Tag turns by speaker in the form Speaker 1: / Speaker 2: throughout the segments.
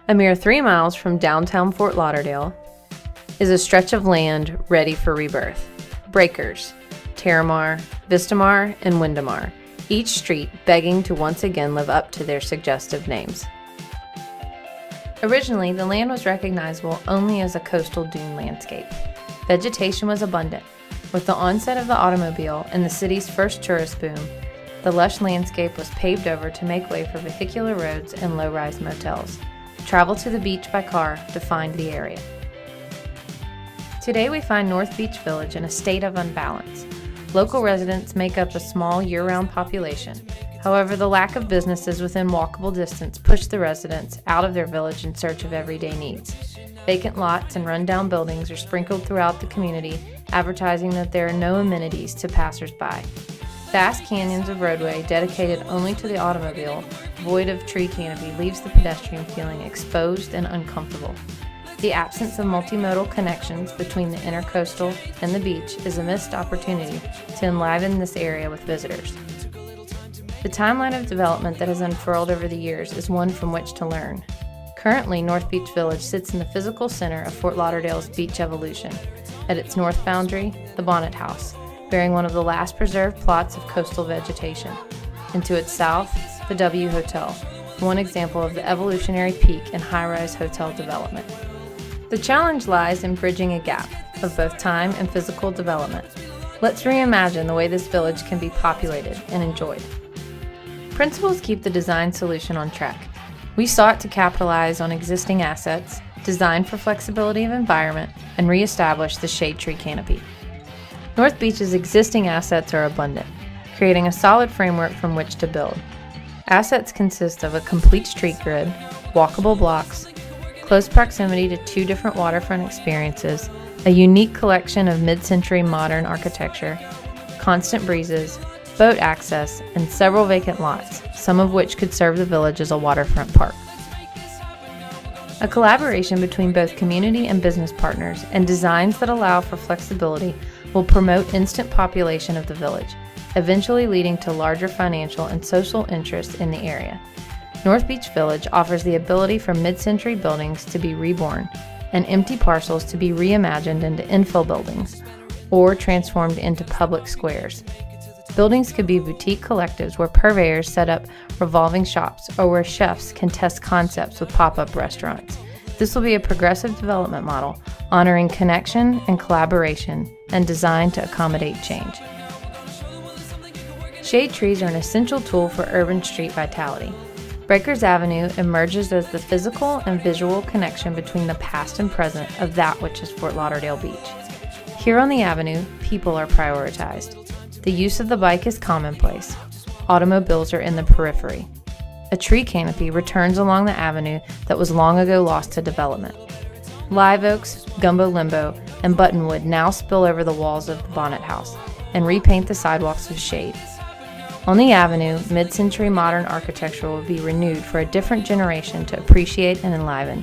Speaker 1: A mere 3 miles from downtown Fort Lauderdale is a stretch of land ready for rebirth. Breakers, Terramar, Vistamar, and Windamar, each street begging to once again live up to their suggestive names. Originally, the land was recognizable only as a coastal dune landscape. Vegetation was abundant. With the onset of the automobile and the city's first tourist boom, the lush landscape was paved over to make way for vehicular roads and low-rise motels. Travel to the beach by car defined the area. Today we find North Beach Village in a state of unbalance. Local residents make up a small year-round population. However, the lack of businesses within walkable distance push the residents out of their village in search of everyday needs. Vacant lots and rundown buildings are sprinkled throughout the community, advertising that there are no amenities to passers-by. Vast canyons of roadway dedicated only to the automobile, void of tree canopy, leaves the pedestrian feeling exposed and uncomfortable. The absence of multimodal connections between the intercoastal and the beach is a missed opportunity to enliven this area with visitors. The timeline of development that has unfurled over the years is one from which to learn. Currently, North Beach Village sits in the physical center of Fort Lauderdale's beach evolution. At its north boundary, the Bonnet House, bearing one of the last preserved plots of coastal vegetation. And to its south, the W Hotel, one example of the evolutionary peak in high-rise hotel development. The challenge lies in bridging a gap of both time and physical development. Let's reimagine the way this village can be populated and enjoyed. Principles keep the design solution on track. We sought to capitalize on existing assets, design for flexibility of environment, and reestablish the shade tree canopy. North Beach's existing assets are abundant, creating a solid framework from which to build. Assets consist of a complete street grid, walkable blocks, close proximity to 2 different waterfront experiences, a unique collection of mid-century modern architecture, constant breezes, boat access, and several vacant lots, some of which could serve the village as a waterfront park. A collaboration between both community and business partners and designs that allow for flexibility will promote instant population of the village, eventually leading to larger financial and social interest in the area. North Beach Village offers the ability for mid-century buildings to be reborn and empty parcels to be reimagined into infill buildings or transformed into public squares. Buildings could be boutique collectives where purveyors set up revolving shops or where chefs can test concepts with pop-up restaurants. This will be a progressive development model, honoring connection and collaboration and designed to accommodate change. Shade trees are an essential tool for urban street vitality. Breakers Avenue emerges as the physical and visual connection between the past and present of that which is Fort Lauderdale Beach. Here on the avenue, people are prioritized. The use of the bike is commonplace. Automobiles are in the periphery. A tree canopy returns along the avenue that was long ago lost to development. Live oaks, gumbo limbo, and buttonwood now spill over the walls of the Bonnet House and repaint the sidewalks with shade. On the avenue, mid-century modern architecture will be renewed for a different generation to appreciate and enliven.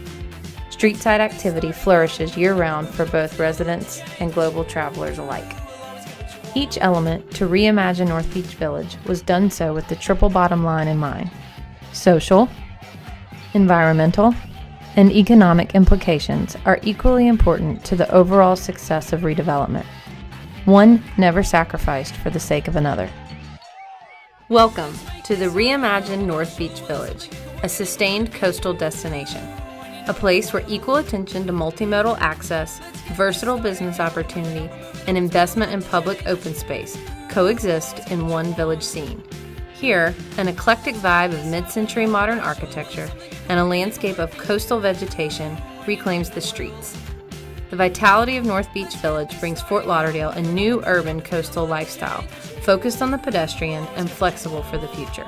Speaker 1: Streetside activity flourishes year-round for both residents and global travelers alike. Each element to reimagine North Beach Village was done so with the triple bottom line in mind: social, environmental, and economic implications are equally important to the overall success of redevelopment. One never sacrificed for the sake of another. Welcome to the reimagined North Beach Village, a sustained coastal destination, a place where equal attention to multimodal access, versatile business opportunity, and investment in public open space coexist in one village scene. Here, an eclectic vibe of mid-century modern architecture and a landscape of coastal vegetation reclaims the streets. The vitality of North Beach Village brings Fort Lauderdale a new urban coastal lifestyle, focused on the pedestrian and flexible for the future.